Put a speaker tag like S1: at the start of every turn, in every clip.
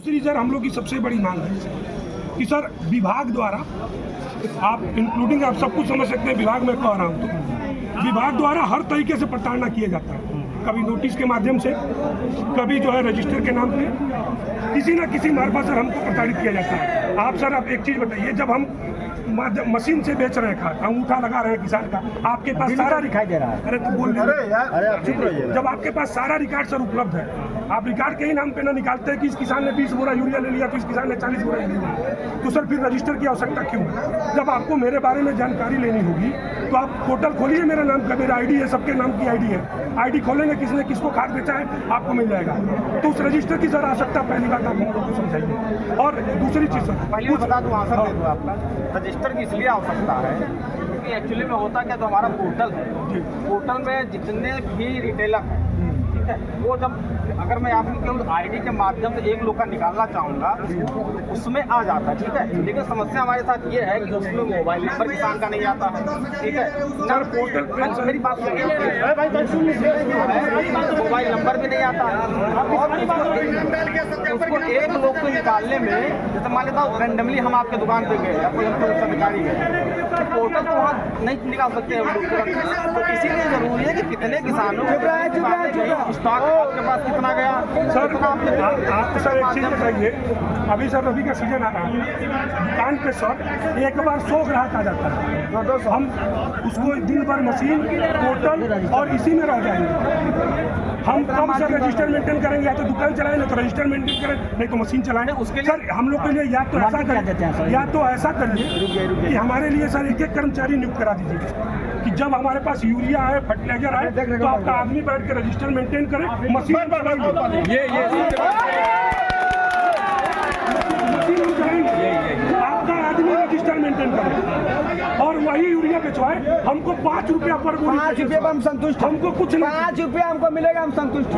S1: दूसरी सर हम लोग की सबसे बड़ी मांग है कि सर विभाग द्वारा आप इंक्लूडिंग आप सब कुछ समझ सकते हैं, विभाग में कह रहा हूँ तो विभाग द्वारा हर तरीके से प्रताड़ना किया जाता है, कभी नोटिस के माध्यम से, कभी जो है रजिस्टर के नाम पे किसी ना किसी मार्फत सर हमको प्रताड़ित किया जाता है। आप सर आप एक चीज़ बताइए, जब हम मशीन से बेच रहे हैं खाद, अंगूठा लगा रहे हैं किसान का, आपके पास सारा
S2: दिखाई दे रहा है।
S1: अरे तो बोल जब आपके पास सारा रिकॉर्ड सर उपलब्ध है, आप रिकॉर्ड के ही नाम पे ना निकालते हैं कि इस किसान ने 20 बोरा यूरिया ले लिया तो इस किसान ने 40 बोरा ले लिया, तो सर फिर रजिस्टर की आवश्यकता क्यों है? जब आपको मेरे बारे में जानकारी लेनी होगी तो आप पोर्टल खोलिए, मेरा नाम का मेरा आईडी है, सबके नाम की आईडी है, आईडी खोलेंगे किसने किसको खाद बेचा है आपको मिल जाएगा। तो उस रजिस्टर की सर आवश्यकता पहली बात आप हम लोग को समझाइए। और दूसरी चीज़ सर
S3: पहले बता दूँ, आंसर दे दूँ आपका, रजिस्टर की इसलिए आवश्यकता है क्योंकि एक्चुअली में होता क्या, जो हमारा पोर्टल है, पोर्टल में जितने भी रिटेलर हैं, ठीक है, वो जब अगर मैं आपकी केवल आईडी के माध्यम से एक लोग का निकालना चाहूँगा उसमें आ जाता है, ठीक है। लेकिन समस्या हमारे साथ ये है कि उसमें मोबाइल नंबर किसान का नहीं आता है, ठीक है,
S1: सर पोर्टल
S3: मेरी बात मोबाइल नंबर भी नहीं आता है, उसको एक लोग को निकालने में, जैसे मान लेता हूँ रेंडमली हम आपके दुकान पे गए या कोई हमको अधिकारी है, तो पोर्टल तो वहाँ नहीं निकाल सकते हम लोग तुरंत। तो इसीलिए जरूरी है कि कितने किसानों स्टॉक आपके पास कितना गया
S1: सर। आप सर एक चीज़ बताइए, अभी सर रबी का सीजन आ रहा है, दुकान पे सर एक बार 100 ग्राहक आ जाता है, हम उसको दिन भर मशीन पोर्टल और इसी में रह जाएंगे। हम कम सर रजिस्टर मेंटेन करेंगे, या तो दुकान चलाएं ना तो रजिस्टर मेंटेन करें, नहीं तो मशीन चलाएं। उसके लिए सर हम लोग के लिए या तो ऐसा करिए, या तो ऐसा करिए कि हमारे लिए सर एक कर्मचारी नियुक्त करा दीजिए कि जब हमारे पास यूरिया है, फर्टिलाइजर है, तो आपका आदमी बैठ के रजिस्टर मेंटेन करे, मशीन आपका आदमी रजिस्टर मेंटेन करे और वही यूरिया बेचवाए। हमको 5 रुपया पर बोरी,
S2: 5 रुपये पर हम संतुष्ट,
S1: हमको कुछ नहीं,
S2: 5 रुपया हमको मिलेगा, हम संतुष्ट।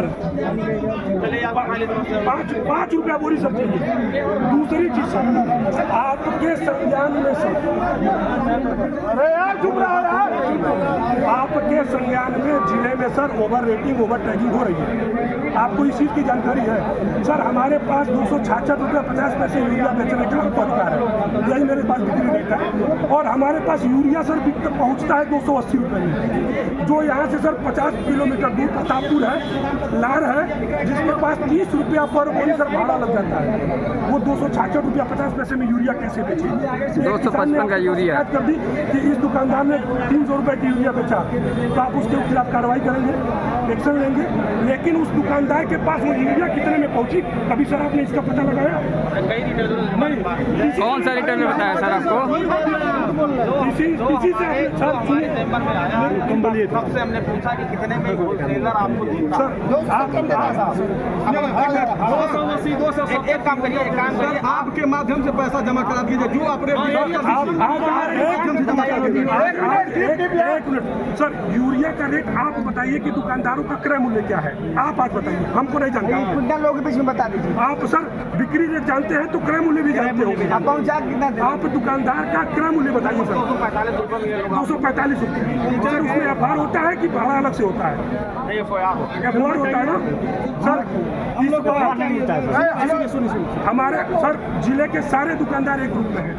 S1: 5 रुपया बोरी सब चाहिए। दूसरी चीज सर आपके संज्ञान में सर, अरे यार चुप रहो यार, आपके संज्ञान में जिले में sir over rating over tagging हो रही है, आपको इस चीज़ की जानकारी है? सर हमारे पास 266 रुपये 50 पैसे यूरिया बेचने का हमको अधिकार है, यही मेरे पास बिक्री रेट है। और हमारे पास यूरिया सर पहुंचता है 280 रुपये में, जो यहाँ से सर 50 किलोमीटर दूर प्रतापपुर है, लार है, जिसके पास 30 रुपया पर बोरी सर भाड़ा लग जाता है, वो 266 रुपया 50 पैसे में यूरिया कैसे बेचे?
S4: 255 का यूरिया
S1: कर दी कि इस दुकानदार ने 300 रुपये की यूरिया बेचा, तो आप उसके खिलाफ कार्रवाई करेंगे, एक्शन लेंगे। लेकिन उस दुकानदार के पास वो यूरिया कितने में पहुंची, कभी सर आपने इसका पता लगाया? नहीं।
S4: कौन सा रिटर्न में बताया सर आपको?
S1: इसी से सर सुनिए,
S3: सबसे हमने पूछा कि कितने में होलसेलर आपको देता है। एक काम करिए,
S2: आपके माध्यम से पैसा जमा करा दीजिए, जो आपने
S1: एक मिनट सर, यूरिया का रेट आप बताइए कि दुकानदारों का क्रय मूल्य क्या है, आप आज बताइए, हमको नहीं जानते।
S2: लोगों के बीच में बता दीजिए।
S1: आप सर बिक्री रेट जानते हैं तो क्रय मूल्य भी जानते होंगे,
S2: आप पहुँचा कितना?
S1: आप दुकानदार का क्रय मूल्य बताइए सर। 245 रुपये सर, उसमें एफआर होता है कि भाड़ा अलग से होता है? एफआर होता है ना सर। हमारे सर जिले के सारे दुकानदार एक ग्रुप में हैं,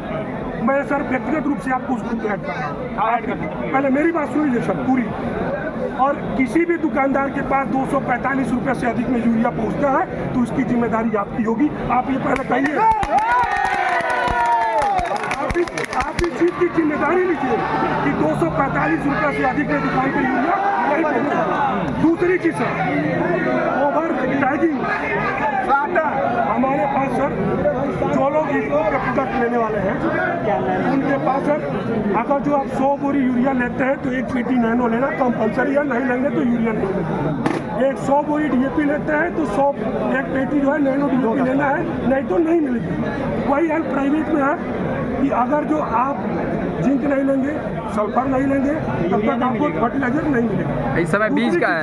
S1: मैं सर व्यक्तिगत रूप से आपको उस ग्रुप में ऐड कर रहा हूँ। पहले मेरी बात सुन लीजिए सर पूरी। और किसी भी दुकानदार के पास 245 रुपये से अधिक में यूरिया पहुंचता है तो उसकी जिम्मेदारी आपकी होगी। आप ये पहले कहिए, आप इस चीज की जिम्मेदारी लीजिए कि 245 रुपये से अधिक में दुकान पे यूरिया नहीं पहुंचता। दूसरी चीज सर ओवर टैगिंग, हमारे पास सर जो लोग इसको के प्रोडक्ट लेने वाले हैं उनके पास सर अगर जो आप 100 बोरी यूरिया लेते हैं तो 1 पेटी नैनो लेना कंपलसरी है, नहीं लेंगे तो यूरिया नहीं लेंगे। 100 बोरी डीएपी लेते हैं तो 1 पेटी जो है नैनो डीएपी लेना है, नहीं तो नहीं मिलेगी। वही हाल प्राइवेट में है कि अगर जो आप जिंक नहीं लेंगे, सल्फर नहीं लेंगे, तब तक आपको फर्टिलाइजर नहीं मिलेगा।
S4: इस समय बीज का है,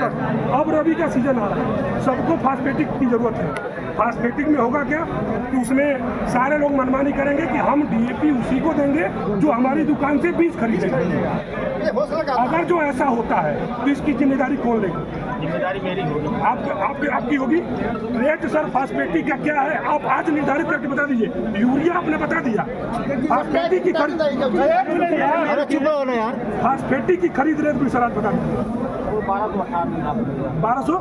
S1: अब रबी का सीजन आ रहा है, सबको फास्फेटिक की जरूरत है। फास्फेटिक में होगा क्या कि उसमें सारे लोग मनमानी करेंगे कि हम डीएपी उसी को देंगे जो हमारी दुकान से बीज खरीदेंगे। अगर जो ऐसा होता है तो इसकी जिम्मेदारी कौन लेगा?
S3: जिम्मेदारी मेरी होगी।
S1: आपकी होगी। रेट सर फास्फेटिक का क्या है आप आज निर्धारित करके बता दीजिए। यूरिया आपने बता दिया, फास्फेटिक की खरीद फास्फेटिक की खरीद रेट भी सर आज बता दीजिए। 1200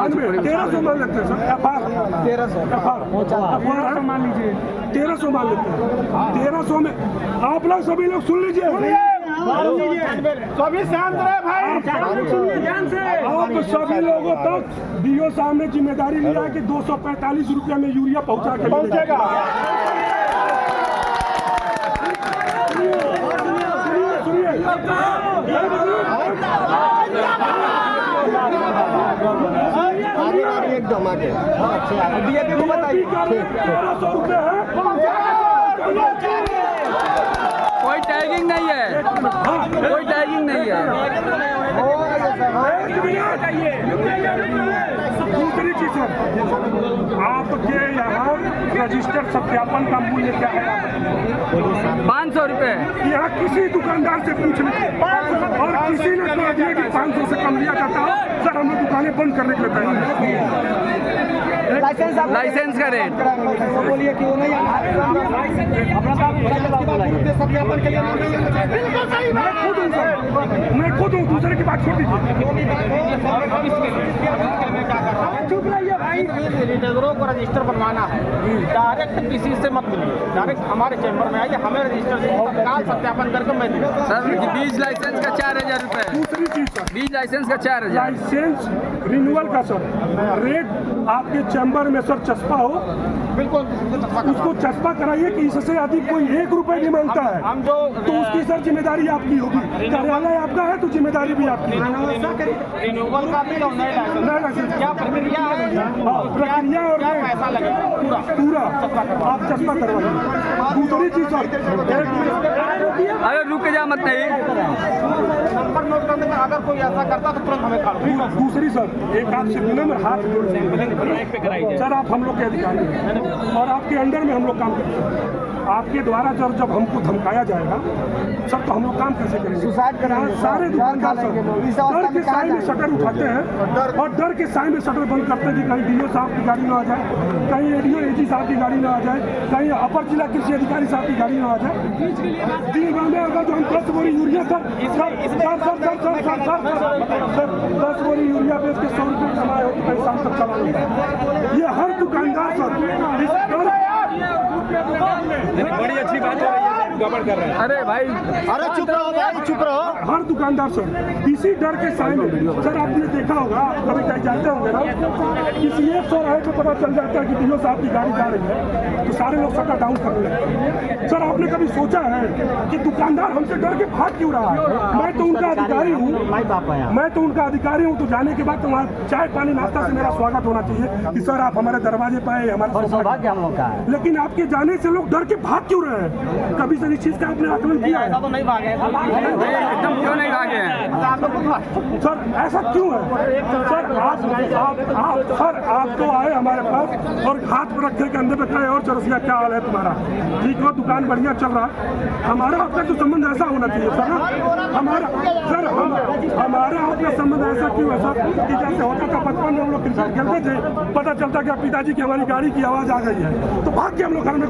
S1: रुपये 1300 मान लेते हैं सर। FR मान लीजिए 1300 मान लेते हैं। 1300 में आप लोग सभी लोग सुन लीजिए,
S2: सभी शांत रहे भाई, सुनिए ध्यान से।
S1: आप सभी लोगों तक डीओ साहब ने जिम्मेदारी लिया कि 245 रुपये में यूरिया पहुंचा के पहुंचेगा।
S2: एकदम आगे डीएपी को बताइए
S1: 1300 रुपये है।
S4: कोई टैगिंग नहीं है, कोई टैगिंग नहीं है।
S1: दूसरी चीज है, आपके यहाँ रजिस्टर्ड सत्यापन का मूल्य क्या है?
S4: 500 रुपये।
S1: यहाँ किसी दुकानदार से पूछ लीजिए और किसी ने कह दिया कि 500 से कम लिया जाता है सर, हम लोग दुकानें बंद करने के लिए तैयार हैं।
S4: लाइसेंस का रेट
S2: बोलिए क्यों नहीं सत्यापन के लिए
S1: मैं खुद हूँ, दूसरे की बात छोड़ दीजिए।
S3: चुप रहिए भाई। रिटेलरों को रजिस्टर बनवाना है, डायरेक्ट किसी से मत मिलिए, डायरेक्ट हमारे चैम्बर में आइए, हमें रजिस्टर से तत्काल सत्यापन करके मैं दूँगा।
S4: सर। बीज लाइसेंस का 4000 रुपये।
S1: दूसरी चीज सर,
S4: बीज लाइसेंस का 4000।
S1: लाइसेंस रिन्यूअल का सर रेट आपके चैम्बर में सर चस्पा हो,
S3: बिल्कुल
S1: उसको चस्पा कराइए कि इससे अधिक कोई 1 रुपए नहीं मांगता है
S3: हम जो
S1: तो उसकी सर जिम्मेदारी आपकी होगी। कार्यालय आपका है तो जिम्मेदारी भी आपकी है।
S3: रिन्यूअल का भी और नए लाइसेंस क्या प्रक्रिया है,
S1: प्रक्रिया और
S3: क्या पैसा लगेगा
S1: पूरा आप चस्पा करवाइए। दूसरी चीज सर,
S4: अरे रुक जा मत नहीं।
S3: नंबर नोट करने में अगर कोई ऐसा करता तो तुरंत हमें काट।
S1: दूसरी सर, एक आपसे विनम्र हाथ जोड़ सर, आप हम लोग के अधिकारी हैं और आपके अंडर में हम लोग काम करते हैं। आपके द्वारा जब हमको धमकाया जाएगा सर तो हम लोग काम कैसे करेंगे?
S2: सुसाइड करेंगे,
S1: सारे दुकानदार सर डर के साए में शटर उठाते हैं और डर के साए में शटर बंद करते हैं कि कहीं डीओ साहब की गाड़ी ना आ जाए, कहीं एडीओ एजी साहब की गाड़ी ना आ जाए, कहीं अपर जिला कृषि अधिकारी साहब की गाड़ी ना आ जाए। 3 गाँव में अगर जो हम 10 बोरी यूरिया सर 10 बोरी यूरिया बेच के 100 रुपये कमाए हो तो कहीं शाम तक चला लेता है। ये हर दुकानदार सर इस
S2: बड़ी अच्छी बात हो रही है, गड़बड़ कर रहे हैं।
S4: अरे भाई,
S2: अरे चुप रहो भाई, चुप रहो।
S1: हर दुकानदार सर इसी डर के साए में सर आपने देखा होगा, आप कभी कहीं जाते होंगे ना, किसी एक चौराहे पे पता चल जाता है कि डीओ साहब की गाड़ी जा रही है तो सारे लोग शटर डाउन करने लगते हैं। सर आपने कभी सोचा है कि दुकानदार हमसे डर के भाग क्यों रहा है? मैं तो उनका अधिकारी हूँ, तो जाने के बाद तो वहाँ चाय पानी नाश्ता से मेरा स्वागत होना चाहिए कि सर आप हमारे दरवाजे पे आए, हमारा सौभाग्य हम लोग का है। लेकिन आपके जाने से लोग डर के भाग क्यों रहे हैं? कभी सर इस चीज का आपने आकलन किया है?
S3: ऐसा तो नहीं भागे
S4: एकदम क्यों नहीं भागे हैं?
S1: सर ऐसा क्यों है? सर आप तो आए हमारे पास और हाथ पर रखे कंधे पे खाए और चरसिया क्या हाल है तुम्हारा? ठीक हो, दुकान बढ़िया चल रहा है। हमारा आपका तो संबंध ऐसा होना चाहिए सर ना, हमारा आपका संबंध ऐसा क्यों है सर कि जैसे होता था बचपन में हम लोग क्रिकेट खेलते थे, पता चलता कि पिताजी की हमारी गाड़ी की आवाज आ गई है तो भाग के हम लोग घर में